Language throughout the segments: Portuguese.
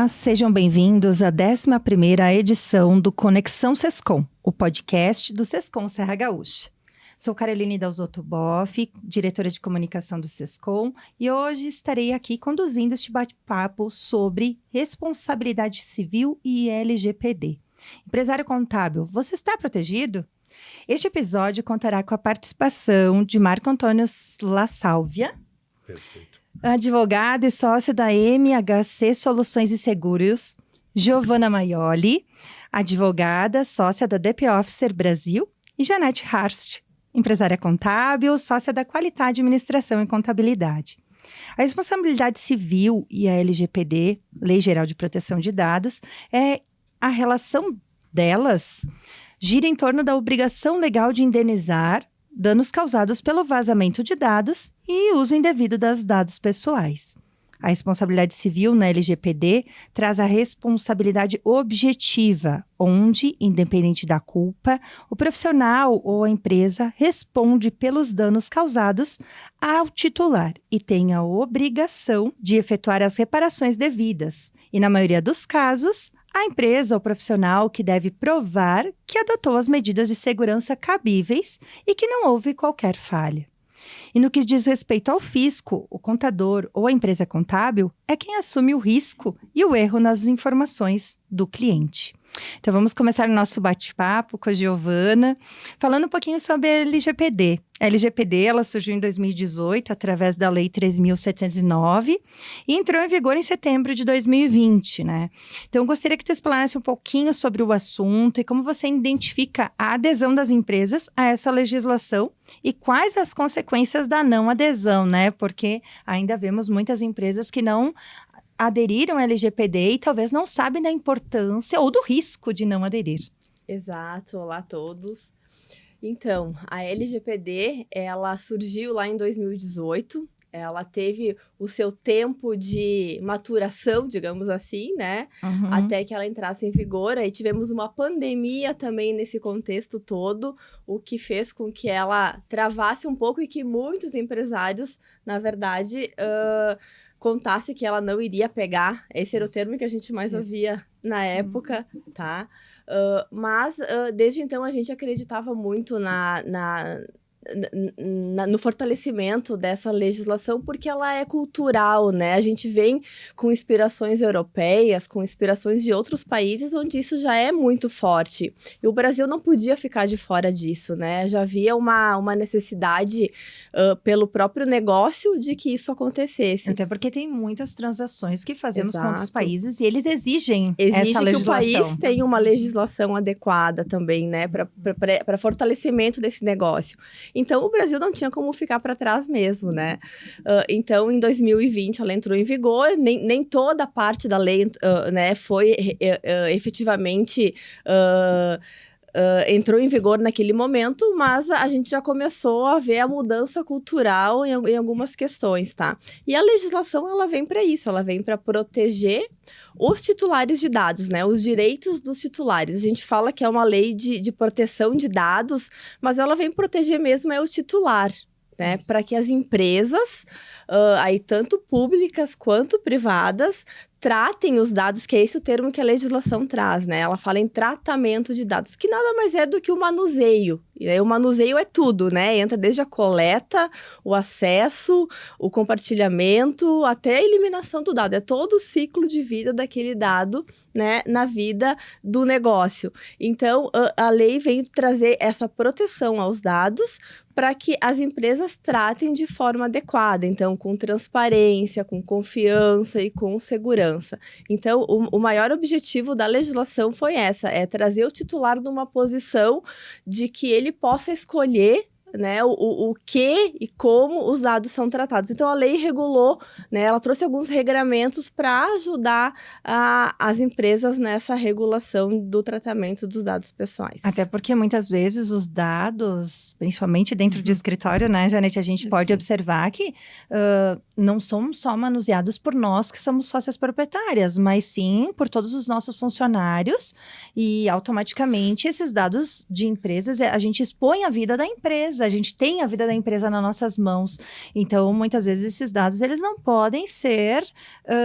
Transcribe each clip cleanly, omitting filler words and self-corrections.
Olá, sejam bem-vindos à 11ª edição do Conexão Sescom, o podcast do Sescom Serra Gaúcha. Sou Caroline Dalzotto Boff, diretora de comunicação do Sescom, e hoje estarei aqui conduzindo este bate-papo sobre responsabilidade civil e LGPD. Empresário contábil, você está protegido? Este episódio contará com a participação de Marco Antônio La Sálvia, advogado e sócio da MHC Soluções e Seguros, Giovana Maioli, advogada, sócia da DP Officer Brasil, e Janete Harst, empresária contábil, sócia da Qualidade Administração e Contabilidade. A responsabilidade civil e a LGPD, Lei Geral de Proteção de Dados, a relação delas gira em torno da obrigação legal de indenizar danos causados pelo vazamento de dados e uso indevido dos dados pessoais. A responsabilidade civil na LGPD traz a responsabilidade objetiva, onde, independente da culpa, o profissional ou a empresa responde pelos danos causados ao titular e tem a obrigação de efetuar as reparações devidas. E, na maioria dos casos, a empresa ou profissional que deve provar que adotou as medidas de segurança cabíveis e que não houve qualquer falha. E no que diz respeito ao fisco, o contador ou a empresa contábil é quem assume o risco e o erro nas informações do cliente. Então vamos começar o nosso bate-papo com a Giovana, falando um pouquinho sobre a LGPD. A LGPD ela surgiu em 2018 através da Lei 3.709 e entrou em vigor em setembro de 2020, né? Então eu gostaria que tu explanasse um pouquinho sobre o assunto e como você identifica a adesão das empresas a essa legislação e quais as consequências da não adesão, né? Porque ainda vemos muitas empresas que não aderiram à LGPD e talvez não sabem da importância ou do risco de não aderir. Exato, olá a todos. Então, a LGPD, ela surgiu lá em 2018, ela teve o seu tempo de maturação, digamos assim, né? Até que ela entrasse em vigor. Aí tivemos uma pandemia também nesse contexto todo, o que fez com que ela travasse um pouco e que muitos empresários, na verdade, contasse que ela não iria pegar. Esse era o termo que a gente mais ouvia na época, tá? Mas, desde então, a gente acreditava muito no fortalecimento dessa legislação, porque ela é cultural, né? A gente vem com inspirações europeias, com inspirações de outros países, onde isso já é muito forte. E o Brasil não podia ficar de fora disso, né? Já havia uma necessidade, pelo próprio negócio, de que isso acontecesse. Até porque tem muitas transações que fazemos com outros países e eles exigem essa legislação. Exige que o país tenha uma legislação adequada também, né? Para fortalecimento desse negócio. Então, o Brasil não tinha como ficar para trás mesmo, né? Então, em 2020, ela entrou em vigor, nem toda a parte da lei né, foi efetivamente... entrou em vigor naquele momento, mas a gente já começou a ver a mudança cultural em algumas questões, tá? E a legislação, ela vem para isso, ela vem para proteger os titulares de dados, né? Os direitos dos titulares. A gente fala que é uma lei de proteção de dados, mas ela vem proteger mesmo o titular, né? Para que as empresas, aí tanto públicas quanto privadas, tratem os dados, que é esse o termo que a legislação traz, né? Ela fala em tratamento de dados, que nada mais é do que o manuseio. E aí, o manuseio é tudo, né? Entra desde a coleta, o acesso, o compartilhamento, até a eliminação do dado. É todo o ciclo de vida daquele dado, né? Na vida do negócio. Então, a lei vem trazer essa proteção aos dados para que as empresas tratem de forma adequada. Então, com transparência, com confiança e com segurança. Então, o maior objetivo da legislação foi é trazer o titular numa posição de que ele possa escolher, né, o que e como os dados são tratados. Então, a lei regulou, né, ela trouxe alguns regramentos para ajudar as empresas nessa regulação do tratamento dos dados pessoais. Até porque, muitas vezes, os dados, principalmente dentro de escritório, né, Janete, a gente pode observar que não são só manuseados por nós, que somos sócias proprietárias, mas sim por todos os nossos funcionários e, automaticamente, esses dados de empresas, a gente expõe a vida da empresa. empresa, a gente tem a vida da empresa nas nossas mãos. Então, muitas vezes, esses dados, eles não podem ser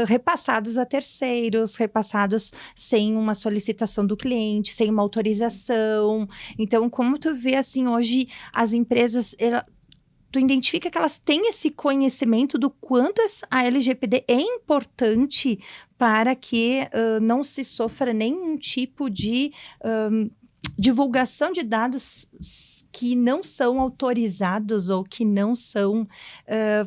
repassados a terceiros, repassados sem uma solicitação do cliente, sem uma autorização. Então, como tu vê, assim, hoje, as empresas... Tu identifica que elas têm esse conhecimento do quanto a LGPD é importante para que não se sofra nenhum tipo de divulgação de dados que não são autorizados ou que não são,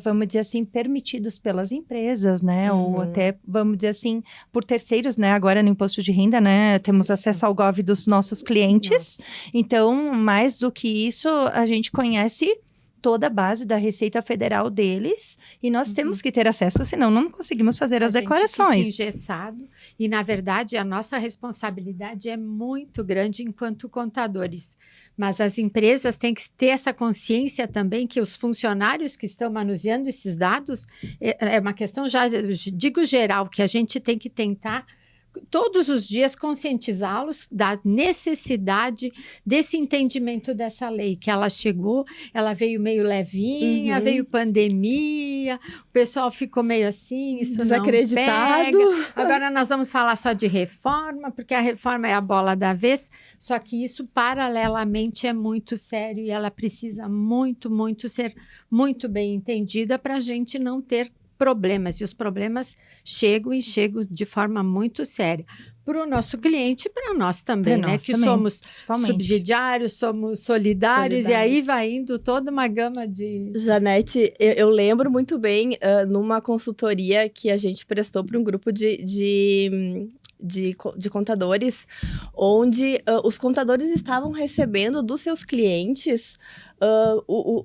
vamos dizer assim, permitidos pelas empresas, né? Ou até, vamos dizer assim, por terceiros, né? Agora no imposto de renda, né? Temos acesso ao Gov dos nossos clientes. Então, mais do que isso, a gente conhece toda a base da Receita Federal deles e nós temos que ter acesso, senão não conseguimos fazer as declarações. A gente fica engessado e, na verdade, a nossa responsabilidade é muito grande enquanto contadores. Mas as empresas têm que ter essa consciência também que os funcionários que estão manuseando esses dados, é uma questão, já digo geral, que a gente tem que tentar todos os dias conscientizá-los da necessidade desse entendimento dessa lei, que ela chegou, ela veio meio levinha, veio pandemia, o pessoal ficou meio assim, isso desacreditado. Não pega. Agora nós vamos falar só de reforma, porque a reforma é a bola da vez, só que isso paralelamente é muito sério e ela precisa muito, muito ser muito bem entendida para a gente não ter problemas, e os problemas chegam de forma muito séria para o nosso cliente e para nós também, né? Que também, somos subsidiários, somos solidários, e aí vai indo toda uma gama de... Janete, eu lembro muito bem numa consultoria que a gente prestou para um grupo de contadores, onde os contadores estavam recebendo dos seus clientes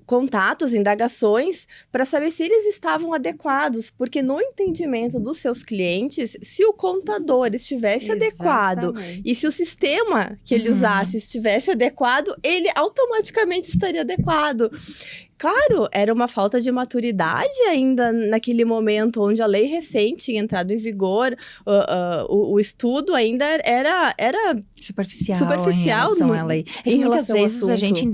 contatos, indagações, para saber se eles estavam adequados, porque no entendimento dos seus clientes, se o contador estivesse adequado e se o sistema que ele usasse estivesse adequado, ele automaticamente estaria adequado. Claro, era uma falta de maturidade ainda naquele momento, onde a lei recente tinha entrado em vigor, o estudo ainda era superficial em relação à lei. Em muitas relação vezes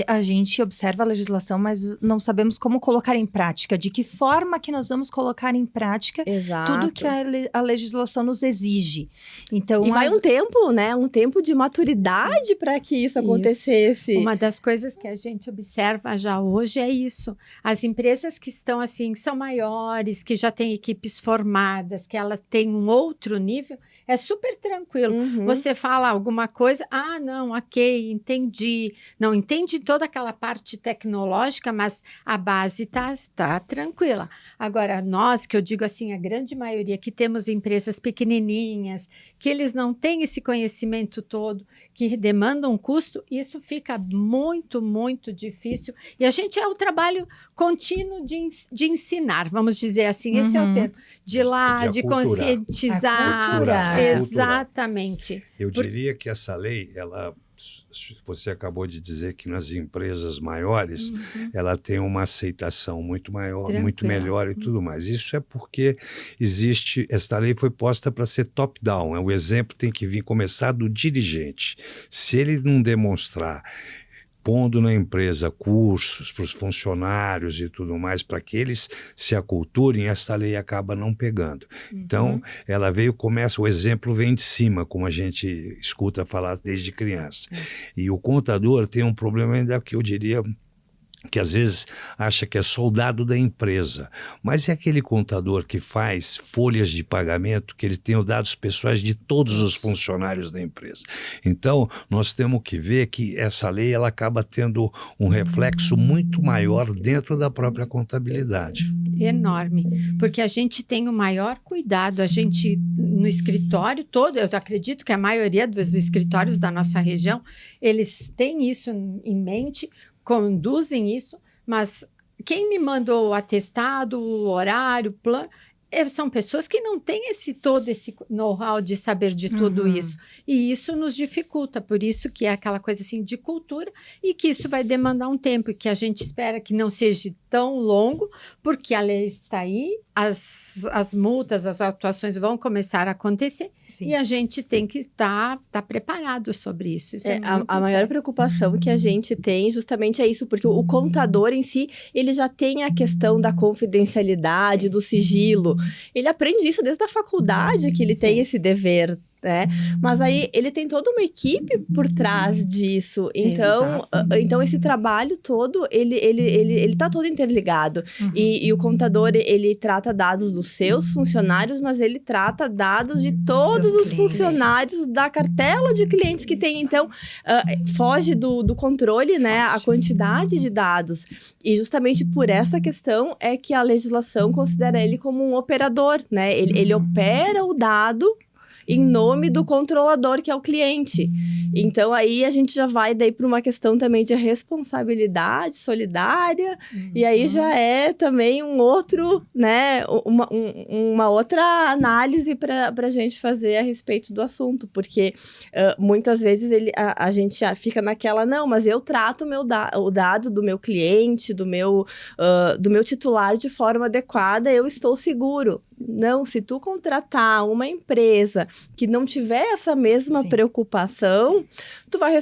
a gente observa a legislação, mas não sabemos como colocar em prática, de que forma que nós vamos colocar em prática tudo que a legislação nos exige. Então, e vai um tempo, né? Um tempo de maturidade para que isso acontecesse. Uma das coisas que a gente observa já hoje é isso. As empresas que estão assim, que são maiores, que já têm equipes formadas, que ela tem um outro nível, é super tranquilo. Você fala alguma coisa, não, ok, entendi. Não entende toda aquela parte tecnológica, mas a base tá tranquila. Agora, nós, que eu digo assim, a grande maioria, que temos empresas pequenininhas, que eles não têm esse conhecimento todo, que demandam um custo, isso fica muito, muito difícil. E a gente é o trabalho contínuo de ensinar, vamos dizer assim, esse é o termo, de conscientizar. Exatamente. Eu diria que essa lei, você acabou de dizer que nas empresas maiores ela tem uma aceitação muito maior, muito melhor e tudo mais. Isso é porque esta lei foi posta para ser top-down. O exemplo tem que começar do dirigente. Se ele não demonstrar, pondo na empresa cursos para os funcionários e tudo mais, para que eles se aculturem, essa lei acaba não pegando. Então, ela o exemplo vem de cima, como a gente escuta falar desde criança. E o contador tem um problema ainda que eu diria que às vezes acha que é soldado da empresa, mas é aquele contador que faz folhas de pagamento, que ele tem os dados pessoais de todos os funcionários da empresa. Então, nós temos que ver que essa lei ela acaba tendo um reflexo muito maior dentro da própria contabilidade. Enorme, porque a gente tem o maior cuidado, a gente no escritório todo, eu acredito que a maioria dos escritórios da nossa região, eles têm isso em mente, conduzem isso, mas quem me mandou o atestado, o horário, o plano, são pessoas que não têm todo esse know-how de saber de tudo isso. E isso nos dificulta, por isso que é aquela coisa assim de cultura e que isso vai demandar um tempo e que a gente espera que não seja tão longo, porque a lei está aí, as multas, as atuações vão começar a acontecer. Sim. E a gente tem que estar preparado sobre isso. Isso é muito a maior sério. preocupação que a gente tem justamente é isso, porque o contador em si, ele já tem a questão da confidencialidade, do sigilo. Ele aprende isso desde a faculdade, que ele tem esse dever, né? Mas aí ele tem toda uma equipe por trás disso. Então esse trabalho todo, ele tá todo interligado. E o contador, ele trata dados dos seus funcionários, mas ele trata dados de todos os funcionários da cartela de clientes que tem. Então, foge do controle, né? A quantidade de dados. E justamente por essa questão é que a legislação considera ele como um operador, né? Ele opera o dado em nome do controlador, que é o cliente. Então, aí a gente já vai daí para uma questão também de responsabilidade solidária, e aí já é também um outro, né, uma outra análise para a gente fazer a respeito do assunto, porque muitas vezes a gente fica naquela, não, mas eu trato o dado do meu cliente, do meu titular de forma adequada, eu estou seguro. Não, se tu contratar uma empresa que não tiver essa mesma preocupação, tu pode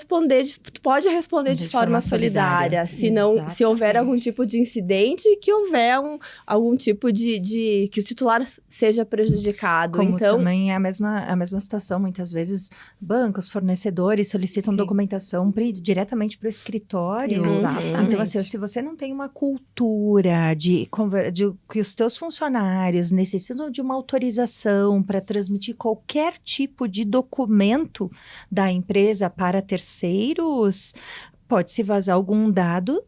responder de forma solidária. Se houver algum tipo de incidente, que houver algum tipo de que o titular seja prejudicado. Como então, também é a mesma situação, muitas vezes bancos, fornecedores solicitam documentação diretamente para o escritório. Exatamente. Então, assim, se você não tem uma cultura de que os teus funcionários necessitam de uma autorização para transmitir qualquer tipo de documento da empresa para terceiros, pode-se vazar algum dado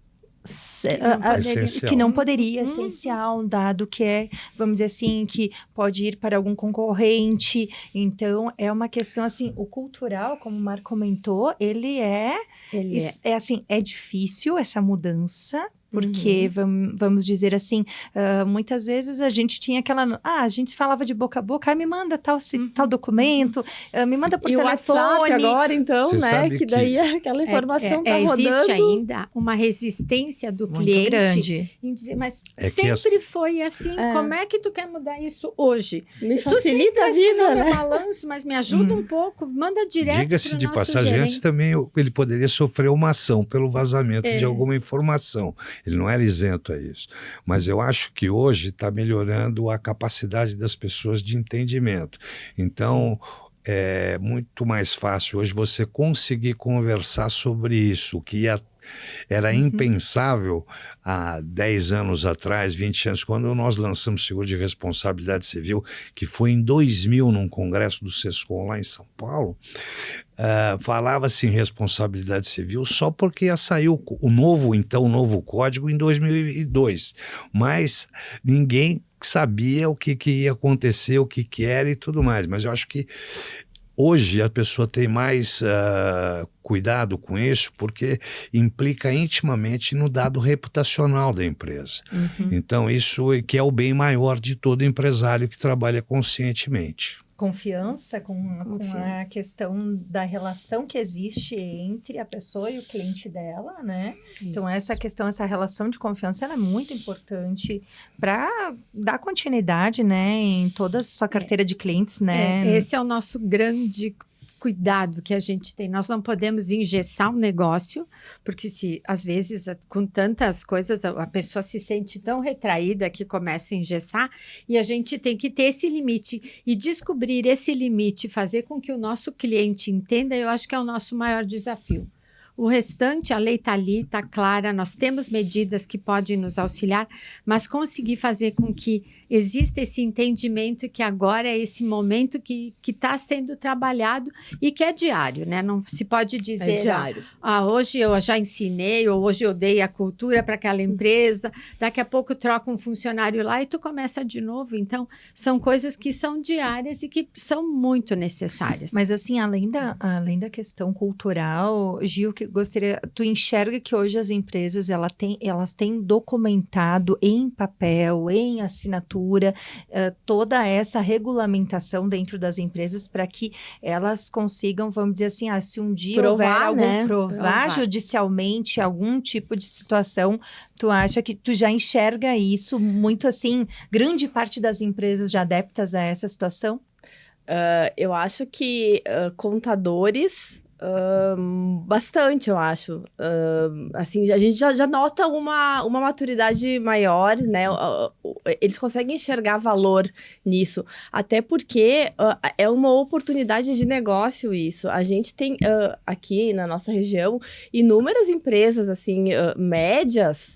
que não poderia, essencial, um dado que é, vamos dizer assim, que pode ir para algum concorrente. Então, é uma questão, assim, o cultural, como o Marco comentou, é difícil essa mudança, porque, vamos dizer assim, muitas vezes a gente tinha a gente falava de boca a boca, me manda tal documento, me manda por telefone. O WhatsApp agora, então, né, que daí aquela informação tá rodando. Existe ainda uma resistência do muito cliente grande em dizer, mas sempre foi assim, como é que tu quer mudar isso hoje? Me facilita a vida, né? Balanço, mas me ajuda um pouco, manda direto. Diga-se de passagem, antes também ele poderia sofrer uma ação pelo vazamento de alguma informação. Ele não era isento a isso. Mas eu acho que hoje está melhorando a capacidade das pessoas de entendimento. Então, é muito mais fácil hoje você conseguir conversar sobre isso, que era impensável há 10 anos atrás, 20 anos, quando nós lançamos o seguro de responsabilidade civil, que foi em 2000, num congresso do SESCOM lá em São Paulo. Falava-se em responsabilidade civil só porque ia sair o novo código em 2002, mas ninguém sabia o que ia acontecer, o que era e tudo mais. Mas eu acho que hoje a pessoa tem mais cuidado com isso, porque implica intimamente no dado reputacional da empresa. Então, isso que é o bem maior de todo empresário que trabalha conscientemente. Confiança com a questão da relação que existe entre a pessoa e o cliente dela, né? Isso. Então, essa relação de confiança, ela é muito importante para dar continuidade, né, em toda a sua carteira de clientes, né? Esse é o nosso grande cuidado que a gente tem. Nós não podemos engessar um negócio, porque às vezes, com tantas coisas, a pessoa se sente tão retraída que começa a engessar, e a gente tem que ter esse limite, e descobrir esse limite, fazer com que o nosso cliente entenda, eu acho que é o nosso maior desafio. O restante, a lei está ali, está clara, nós temos medidas que podem nos auxiliar, mas conseguir fazer com que exista esse entendimento que agora é esse momento que está sendo trabalhado e que é diário, né? Não se pode dizer, diário. Hoje eu já ensinei, ou hoje eu dei a cultura para aquela empresa, daqui a pouco troca um funcionário lá e tu começa de novo. Então, são coisas que são diárias e que são muito necessárias. Mas assim, além da questão cultural, Gil, gostaria, tu enxerga que hoje as empresas elas têm documentado em papel, em assinatura, toda essa regulamentação dentro das empresas para que elas consigam, vamos dizer assim, se um dia Provar, houver né? provar judicialmente algum tipo de situação, tu acha que tu já enxerga isso muito assim, grande parte das empresas já adeptas a essa situação? Eu acho que contadores, bastante, eu acho. Assim, a gente já nota uma maturidade maior, né? Eles conseguem enxergar valor nisso. Até porque é uma oportunidade de negócio isso. A gente tem aqui na nossa região inúmeras empresas, assim, médias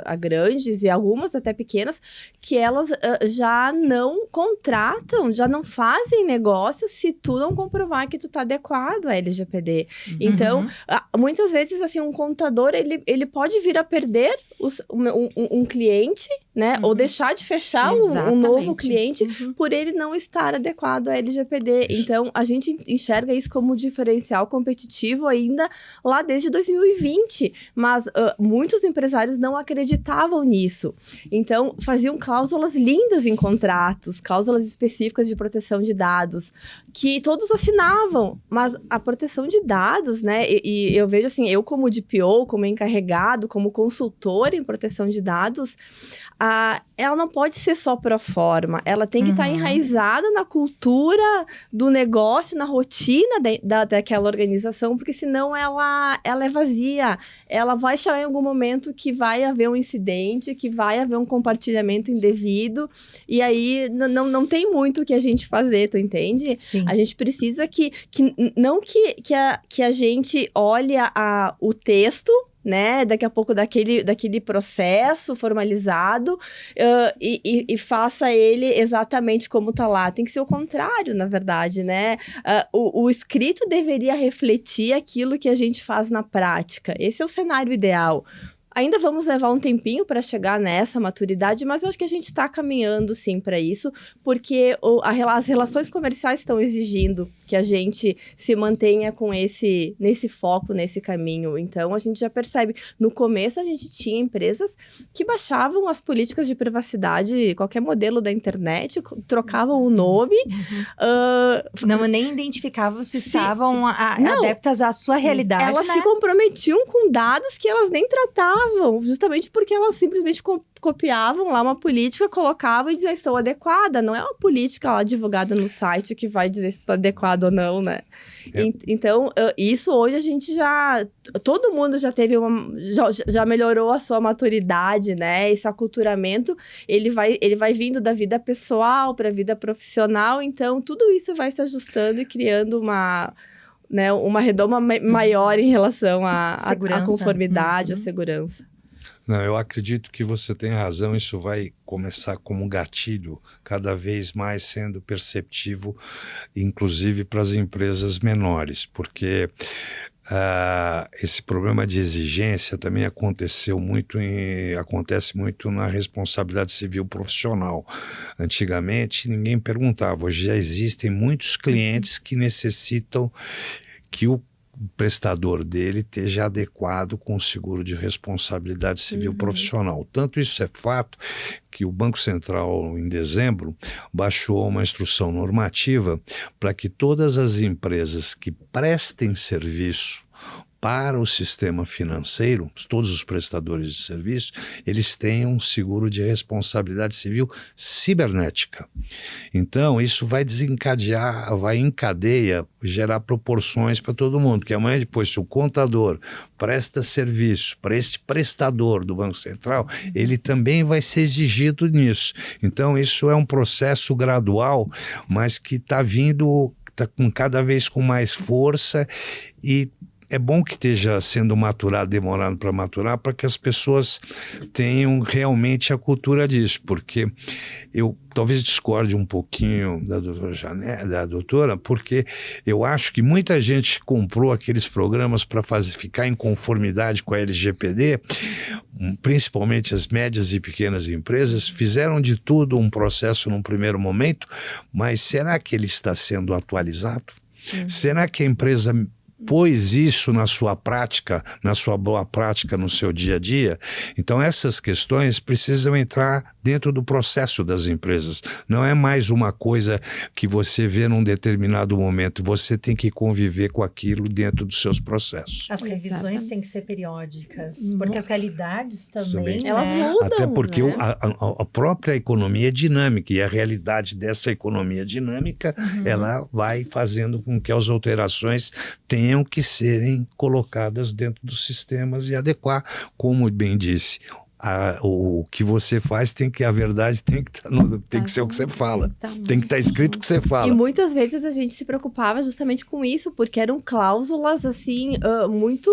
a grandes e algumas até pequenas, que elas já não contratam, já não fazem negócio se tu não comprovar que tu tá adequado à LGPD. Então, muitas vezes, assim, um contador, ele pode vir a perder um cliente, né? Ou deixar de fechar um novo cliente por ele não estar adequado à LGPD. Então, a gente enxerga isso como um diferencial competitivo ainda lá desde 2020. Mas muitos empresários não acreditavam nisso. Então, faziam cláusulas lindas em contratos, cláusulas específicas de proteção de dados, que todos assinavam. Mas a proteção de dados, né? E eu vejo assim, eu como DPO, como encarregado, como consultor em proteção de dados, ela não pode ser só pro forma, ela tem que estar enraizada na cultura do negócio, na rotina daquela organização, porque senão ela é vazia. Ela vai chegar em algum momento que vai haver um incidente, que vai haver um compartilhamento indevido, e aí não tem muito o que a gente fazer, tu entende? Sim. A gente precisa que a gente olhe o texto, né, daqui a pouco daquele processo formalizado e faça ele exatamente como tá lá. Tem que ser o contrário, na verdade, né? O escrito deveria refletir aquilo que a gente faz na prática. Esse é o cenário ideal. Ainda vamos levar um tempinho para chegar nessa maturidade, mas eu acho que a gente está caminhando, sim, para isso, porque as relações comerciais estão exigindo que a gente se mantenha com nesse foco, nesse caminho. Então, a gente já percebe. No começo, a gente tinha empresas que baixavam as políticas de privacidade, qualquer modelo da internet, trocavam o nome. Não, nem identificavam se estavam adeptas à sua realidade, elas né? se comprometiam com dados que elas nem tratavam, justamente porque elas simplesmente copiavam lá uma política, colocavam e diziam, estou adequada. Não é uma política lá divulgada no site que vai dizer se estou adequado ou não, né? Então, isso hoje a gente todo mundo já teve já melhorou a sua maturidade, né? Esse aculturamento, ele vai vindo da vida pessoal para a vida profissional, então tudo isso vai se ajustando e criando uma redoma maior em relação à conformidade, à segurança. Não, eu acredito que você tem razão, isso vai começar como um gatilho, cada vez mais sendo perceptivo, inclusive para as empresas menores, porque esse problema de exigência também acontece muito na responsabilidade civil profissional. Antigamente ninguém perguntava, hoje já existem muitos clientes que necessitam que o prestador dele esteja adequado com o seguro de responsabilidade civil profissional. Tanto isso é fato que o Banco Central, em dezembro, baixou uma instrução normativa para que todas as empresas que prestem serviço para o sistema financeiro, todos os prestadores de serviço, eles tenham um seguro de responsabilidade civil cibernética. Então, isso vai desencadear, vai em cadeia, gerar proporções para todo mundo, porque amanhã depois, se o contador presta serviço para esse prestador do Banco Central, ele também vai ser exigido nisso. Então, isso é um processo gradual, mas que está vindo, está cada vez com mais força e é bom que esteja sendo maturado, demorado para maturar, para que as pessoas tenham realmente a cultura disso, porque eu talvez discorde um pouquinho da doutora, porque eu acho que muita gente comprou aqueles programas para ficar em conformidade com a LGPD, principalmente as médias e pequenas empresas, fizeram de tudo um processo num primeiro momento, mas será que ele está sendo atualizado? Será que a empresa pôs isso na sua prática, na sua boa prática, no seu dia a dia. Então essas questões precisam entrar dentro do processo das empresas. Não é mais uma coisa que você vê num determinado momento, você tem que conviver com aquilo dentro dos seus processos. As revisões têm que ser periódicas, porque as realidades também, elas né? mudam. Até porque né? a própria economia é dinâmica, e a realidade dessa economia dinâmica, ela vai fazendo com que as alterações tenham que serem colocadas dentro dos sistemas e adequar, como bem disse. O que você faz a verdade tem que ser o que você fala. Tem que estar escrito o que você fala. E muitas vezes a gente se preocupava justamente com isso, porque eram cláusulas, assim, muito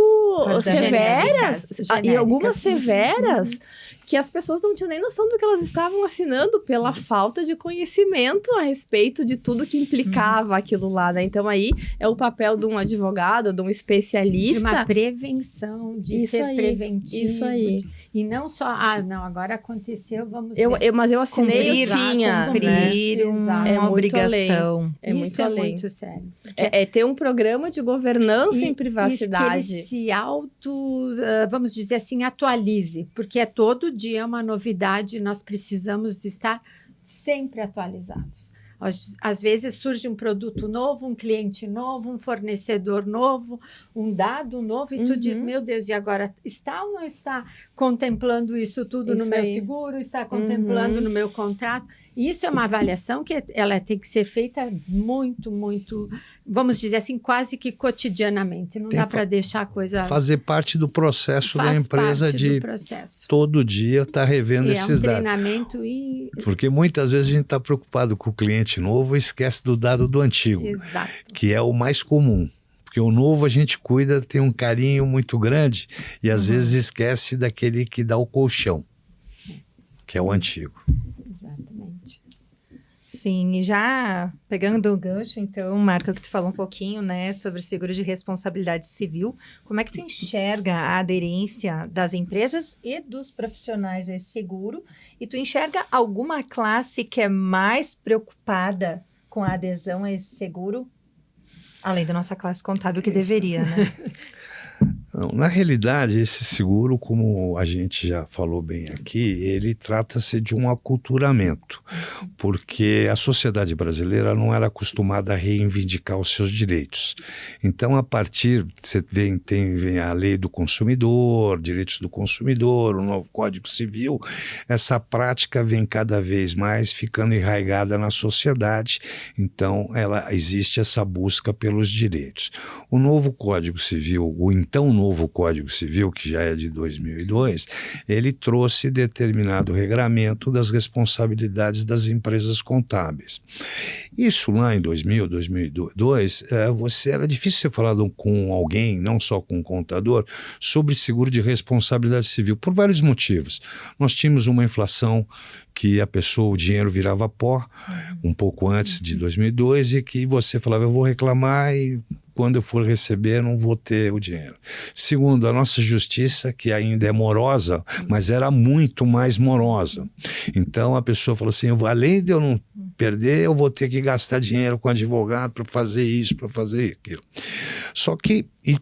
severas. E algumas severas que as pessoas não tinham nem noção do que elas estavam assinando pela falta de conhecimento a respeito de tudo que implicava aquilo lá, né? Então aí é o papel de um advogado, de um especialista. De uma prevenção, de Isso ser aí, preventivo. isso aí. E não só, não, agora aconteceu, vamos ver. Mas eu assinei, eu tinha. Cumprir Exato. uma obrigação. É muito Isso é além. muito sério. É ter um programa de governança em privacidade. Que ele se vamos dizer assim, atualize, porque é todo dia uma novidade, nós precisamos de estar sempre atualizados. Às vezes surge um produto novo, um cliente novo, um fornecedor novo, um dado novo, e tu diz, meu Deus, e agora está ou não está contemplando isso tudo no meu seguro? Está contemplando no meu contrato? Isso é uma avaliação que ela tem que ser feita muito, muito, vamos dizer assim, quase que cotidianamente. Não dá para deixar a coisa... Fazer parte do processo da empresa de todo dia estar revendo esses dados. Treinamento Porque muitas vezes a gente está preocupado com o cliente novo e esquece do dado do antigo, Exato. Que é o mais comum. Porque o novo a gente cuida, tem um carinho muito grande e às vezes esquece daquele que dá o colchão, que é o antigo. Exatamente. Sim, e já pegando o gancho, então, Marco, que tu falou um pouquinho, né, sobre seguro de responsabilidade civil, como é que tu enxerga a aderência das empresas e dos profissionais a esse seguro? E tu enxerga alguma classe que é mais preocupada com a adesão a esse seguro? Além da nossa classe contábil, que deveria, né? Não, na realidade, esse seguro, como a gente já falou bem aqui, ele trata-se de um aculturamento, porque a sociedade brasileira não era acostumada a reivindicar os seus direitos. Então, a partir, você vem a lei do consumidor, direitos do consumidor, o novo Código Civil, essa prática vem cada vez mais ficando enraizada na sociedade, então existe essa busca pelos direitos. O novo Código Civil, o então novo Código Civil, que já é de 2002, ele trouxe determinado regramento das responsabilidades das empresas contábeis. Isso lá em 2000, 2002, era difícil você falar com alguém, não só com um contador, sobre seguro de responsabilidade civil, por vários motivos. Nós tínhamos uma inflação que o dinheiro virava pó, um pouco antes de 2002, e que você falava, eu vou reclamar e quando eu for receber, não vou ter o dinheiro. Segundo, a nossa justiça, que ainda é morosa, mas era muito mais morosa. Então, a pessoa falou assim, além de eu não perder, eu vou ter que gastar dinheiro com advogado para fazer isso, para fazer aquilo.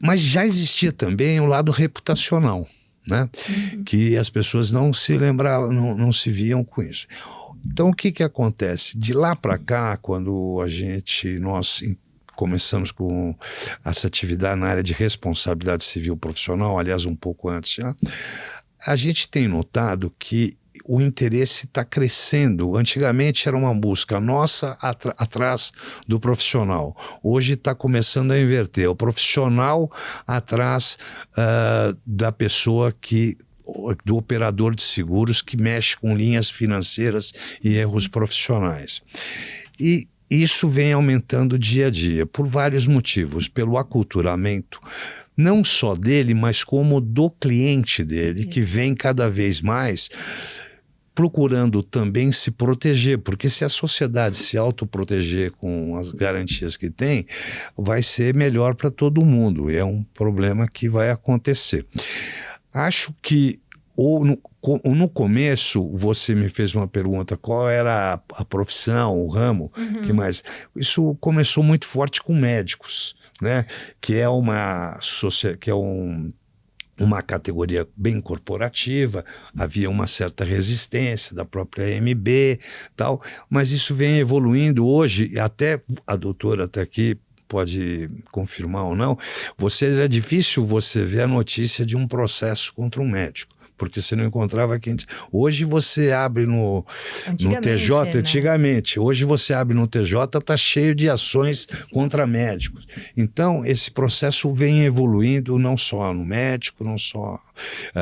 Mas já existia também o lado reputacional, né? Que as pessoas não se lembravam, não se viam com isso. Então, o que acontece? De lá para cá, quando nós começamos com essa atividade na área de responsabilidade civil profissional, aliás, um pouco antes já, a gente tem notado que o interesse está crescendo. Antigamente era uma busca nossa atrás do profissional. Hoje está começando a inverter. O profissional atrás da pessoa do operador de seguros que mexe com linhas financeiras e erros profissionais. E isso vem aumentando dia a dia, por vários motivos. Pelo aculturamento, não só dele, mas como do cliente dele, que vem cada vez mais procurando também se proteger, porque se a sociedade se autoproteger com as garantias que tem, vai ser melhor para todo mundo, e é um problema que vai acontecer. Acho que no começo, você me fez uma pergunta, qual era a profissão, o ramo, que mais? Isso começou muito forte com médicos, né? Que é uma uma categoria bem corporativa, havia uma certa resistência da própria AMB, tal, mas isso vem evoluindo hoje, até a doutora está aqui, pode confirmar ou não, é difícil você ver a notícia de um processo contra um médico, porque você não encontrava quem... Hoje você abre no TJ, né? antigamente, hoje você abre no TJ, está cheio de ações contra médicos. Então, esse processo vem evoluindo não só no médico, não só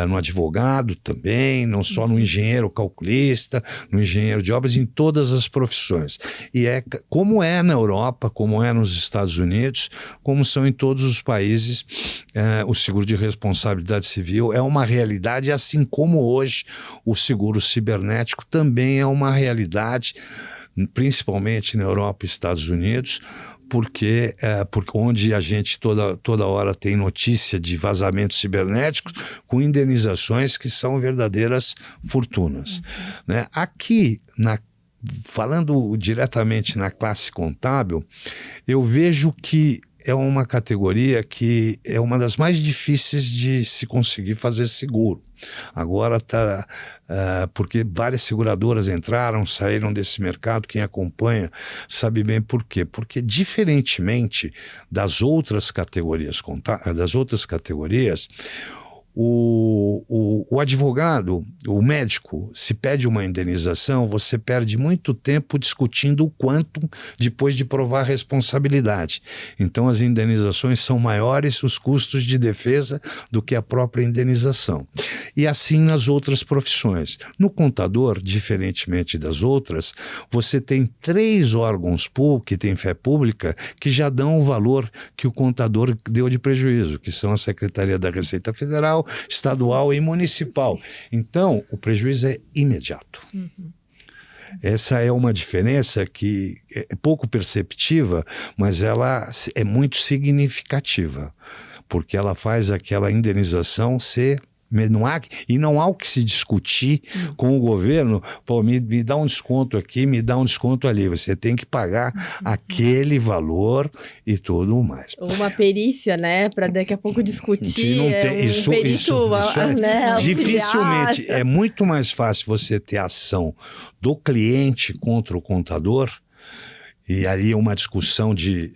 no advogado também, não só no engenheiro calculista, no engenheiro de obras, em todas as profissões. E é como é na Europa, como é nos Estados Unidos, como são em todos os países, o seguro de responsabilidade civil é uma realidade, assim como hoje o seguro cibernético também é uma realidade, principalmente na Europa e Estados Unidos, porque onde a gente toda hora tem notícia de vazamentos cibernéticos com indenizações que são verdadeiras fortunas. Né? Aqui, falando diretamente na classe contábil, eu vejo que é uma categoria que é uma das mais difíceis de se conseguir fazer seguro. Agora está, porque várias seguradoras entraram, saíram desse mercado, quem acompanha sabe bem por quê. Porque diferentemente das outras categorias, o advogado, o médico, se pede uma indenização, você perde muito tempo discutindo o quanto depois de provar a responsabilidade. Então as indenizações são maiores, os custos de defesa, do que a própria indenização. E assim nas outras profissões. No contador, diferentemente das outras, você tem 3 órgãos que têm fé pública que já dão o valor que o contador deu de prejuízo, que são a Secretaria da Receita Federal, estadual e municipal. Então, o prejuízo é imediato. Essa é uma diferença que é pouco perceptiva, mas ela é muito significativa, porque ela faz aquela indenização ser... Não há o que se discutir com o governo, pô, me dá um desconto aqui, me dá um desconto ali, você tem que pagar aquele valor e tudo mais. Uma perícia, né, para daqui a pouco discutir, não tem, isso é, né, dificilmente, é muito mais fácil você ter ação do cliente contra o contador, e aí uma discussão de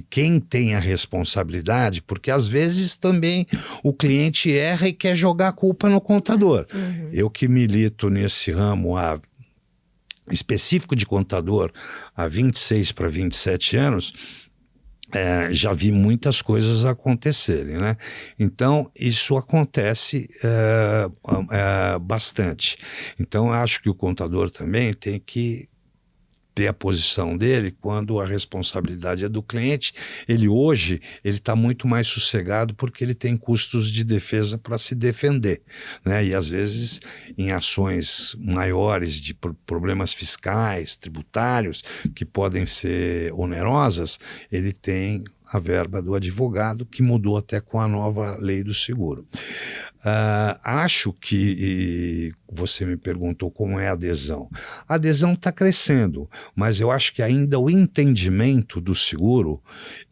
quem tem a responsabilidade, porque às vezes também o cliente erra e quer jogar a culpa no contador. Eu que milito nesse ramo específico de contador há 26 para 27 anos, já vi muitas coisas acontecerem, né? Então, isso acontece bastante. Então, acho que o contador também tem que ter a posição dele quando a responsabilidade é do cliente. Ele hoje está muito mais sossegado porque ele tem custos de defesa para se defender, né? E às vezes em ações maiores de problemas fiscais, tributários, que podem ser onerosas, ele tem a verba do advogado, que mudou até com a nova lei do seguro. Acho que você me perguntou como é a adesão. A adesão está crescendo, mas eu acho que ainda o entendimento do seguro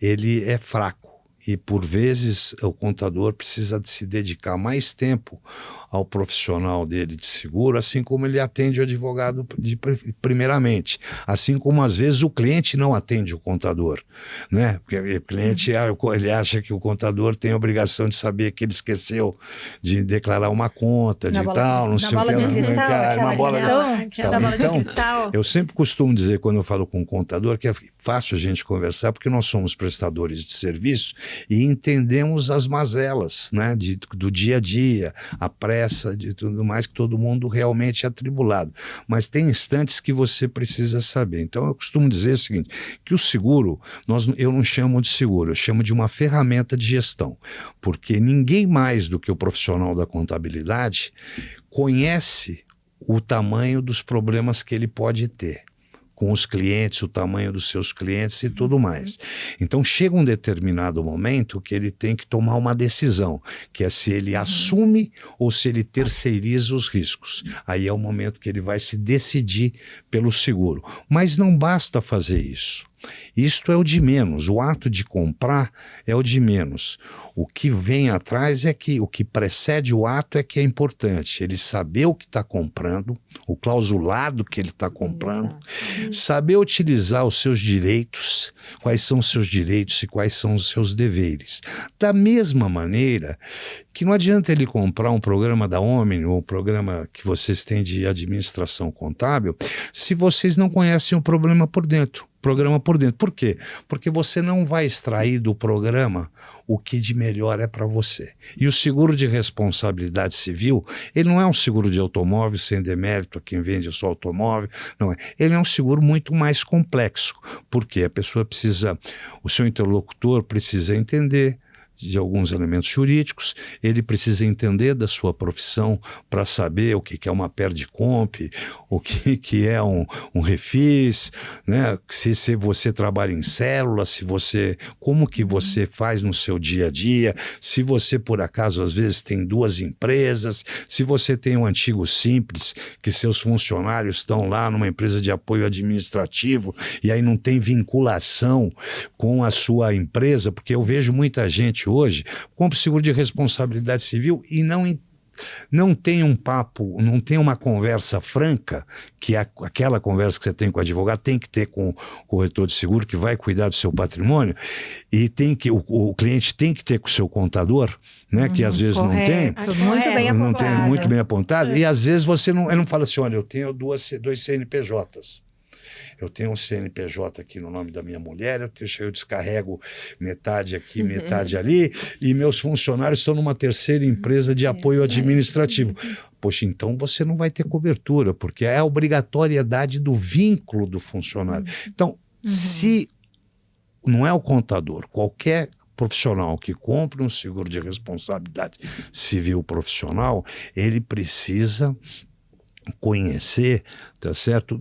ele é fraco. E, por vezes, o contador precisa se dedicar mais tempo ao profissional dele de seguro, assim como ele atende o advogado primeiramente. Assim como, às vezes, o cliente não atende o contador, né? Porque o cliente ele acha que o contador tem a obrigação de saber que ele esqueceu de declarar uma conta, de tal, não sei o que. Uma bola de cristal. Eu sempre costumo dizer, quando eu falo com o contador, que é fácil a gente conversar, porque nós somos prestadores de serviço e entendemos as mazelas, né, do dia a dia, a pressa, de tudo mais, que todo mundo realmente é atribulado. Mas tem instantes que você precisa saber. Então eu costumo dizer o seguinte, que o seguro, eu não chamo de seguro, eu chamo de uma ferramenta de gestão, porque ninguém mais do que o profissional da contabilidade conhece o tamanho dos problemas que ele pode ter com os clientes, o tamanho dos seus clientes e tudo mais. Então chega um determinado momento que ele tem que tomar uma decisão, que é se ele assume ou se ele terceiriza os riscos. Aí é o momento que ele vai se decidir pelo seguro. Mas não basta fazer isso. Isto é o de menos, o ato de comprar é o de menos. O que vem atrás o que precede o ato é que é importante. Ele saber o que está comprando, o clausulado que ele está comprando, saber utilizar os seus direitos, quais são os seus direitos e quais são os seus deveres. Da mesma maneira que não adianta ele comprar um programa da Omni ou um programa que vocês têm de administração contábil se vocês não conhecem o programa por dentro. Por quê? Porque você não vai extrair do programa o que de melhor é para você. E o seguro de responsabilidade civil, ele não é um seguro de automóvel sem demérito a quem vende só automóvel, não é. Ele é um seguro muito mais complexo, porque a pessoa precisa, o seu interlocutor precisa entender de alguns elementos jurídicos, ele precisa entender da sua profissão para saber o que é uma PERDCOMP, o que é um refis, né? Se você trabalha em célula, como que você faz no seu dia a dia, se você por acaso às vezes tem 2 empresas, se você tem um antigo simples, que seus funcionários estão lá numa empresa de apoio administrativo e aí não tem vinculação com a sua empresa, porque eu vejo muita gente hoje compra o seguro de responsabilidade civil e não tem um papo, não tem uma conversa franca, que é aquela conversa que você tem com o advogado, tem que ter com o corretor de seguro que vai cuidar do seu patrimônio, e o cliente tem que ter com o seu contador, né, que às vezes correto, não tem. Muito bem Não apontado. tem, muito bem apontado. E às vezes ele não fala assim, olha, eu tenho 2 CNPJs. Eu tenho um CNPJ aqui no nome da minha mulher, eu descarrego metade aqui, metade ali, e meus funcionários estão numa terceira empresa de apoio administrativo. Poxa, então você não vai ter cobertura, porque é a obrigatoriedade do vínculo do funcionário. Então, se não é o contador, qualquer profissional que compre um seguro de responsabilidade civil profissional, ele precisa conhecer, tá certo,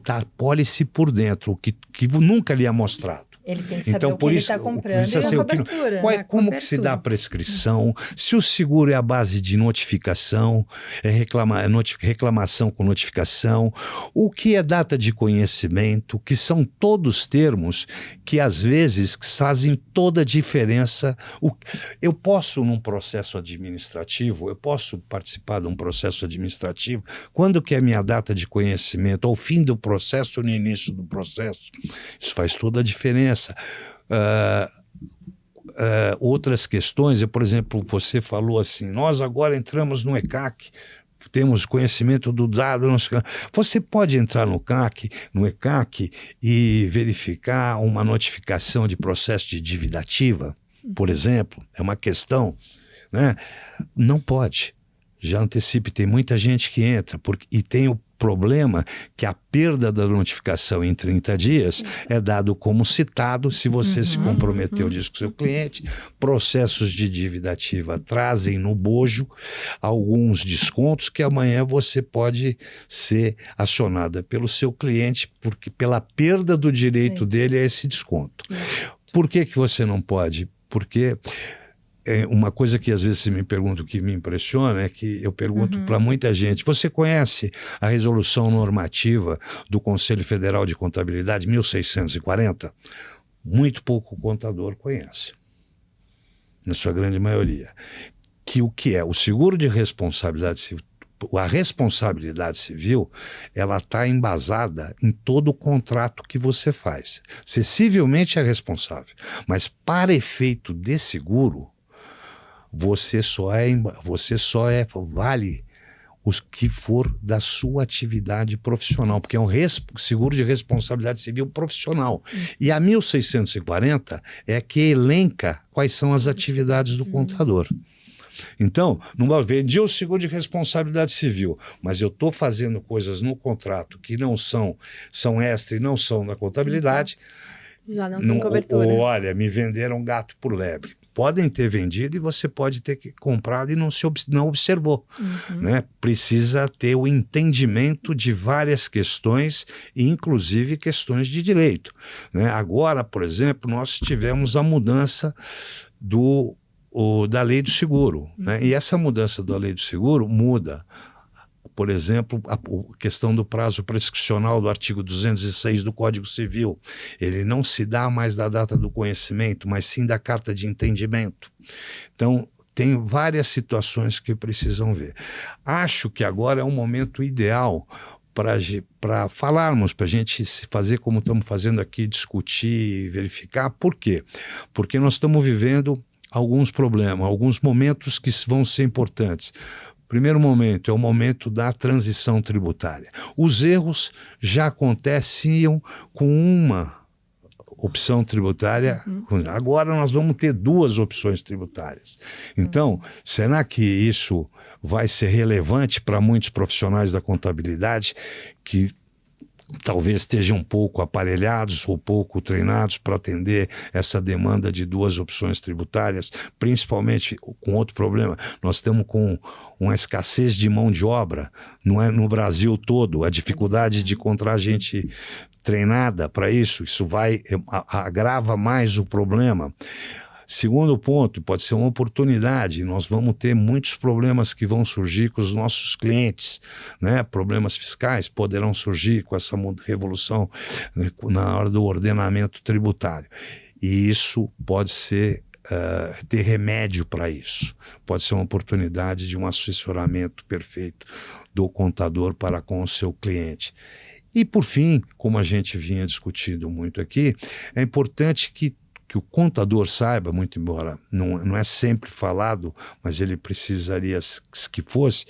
da apólice por dentro, que nunca lhe é mostrado. Ele tem que saber Então, o que ele está comprando e a cobertura. Como que se dá a prescrição, se o seguro é a base de notificação, reclamação com notificação, o que é data de conhecimento, que são todos termos que às vezes fazem toda a diferença. Eu posso, num processo administrativo, eu posso participar de um processo administrativo, quando que é a minha data de conhecimento, ao fim do processo ou no início do processo, isso faz toda a diferença. Outras questões, por exemplo, você falou assim, nós agora entramos no ECAC, temos conhecimento do dado, você pode entrar no ECAC e verificar uma notificação de processo de dívida ativa, por exemplo, é uma questão, né? Não pode, já antecipe, tem muita gente que entra, e tem o problema que a perda da notificação em 30 dias é dado como citado se você se comprometeu disso com o seu cliente. Processos de dívida ativa trazem no bojo alguns descontos que amanhã você pode ser acionada pelo seu cliente porque pela perda do direito dele a esse desconto. Por que você não pode? Porque uma coisa que às vezes você me pergunta, que me impressiona, é que eu pergunto para muita gente, você conhece a resolução normativa do Conselho Federal de Contabilidade 1640? Muito pouco contador conhece, na sua grande maioria. O que é? O seguro de responsabilidade civil, a responsabilidade civil, ela está embasada em todo o contrato que você faz. Você civilmente é responsável, mas para efeito de seguro, você só vale os que for da sua atividade profissional, porque é um seguro de responsabilidade civil profissional. E a 1640 é que elenca quais são as atividades do contador. Então, não vendi o seguro de responsabilidade civil, mas eu estou fazendo coisas no contrato que não são extra e não são na contabilidade. Já não tem cobertura. Olha, me venderam gato por lebre. Podem ter vendido e você pode ter comprado e não observou. Né? Precisa ter o entendimento de várias questões, inclusive questões de direito. Né? Agora, por exemplo, nós tivemos a mudança da lei do seguro. Né? E essa mudança da lei do seguro muda por exemplo, a questão do prazo prescricional do artigo 206 do Código Civil. Ele não se dá mais da data do conhecimento, mas sim da carta de entendimento. Então, tem várias situações que precisam ver. Acho que agora é um momento ideal para falarmos, para a gente fazer como estamos fazendo aqui, discutir, verificar. Por quê? Porque nós estamos vivendo alguns problemas, alguns momentos que vão ser importantes. O primeiro momento é o momento da transição tributária. Os erros já aconteciam com uma opção tributária. Agora nós vamos ter 2 opções tributárias. Então, será que isso vai ser relevante para muitos profissionais da contabilidade que talvez estejam um pouco aparelhados ou pouco treinados para atender essa demanda de 2 opções tributárias, principalmente com outro problema? Nós estamos com uma escassez de mão de obra, não é no Brasil todo, a dificuldade de encontrar gente treinada para isso agrava mais o problema. Segundo ponto, pode ser uma oportunidade. Nós vamos ter muitos problemas que vão surgir com os nossos clientes, né? Problemas fiscais poderão surgir com essa revolução, né, na hora do ordenamento tributário. E isso pode ser ter remédio para isso. Pode ser uma oportunidade de um assessoramento perfeito do contador para com o seu cliente. E, por fim, como a gente vinha discutindo muito aqui, é importante que o contador saiba, muito embora não é sempre falado, mas ele precisaria que fosse,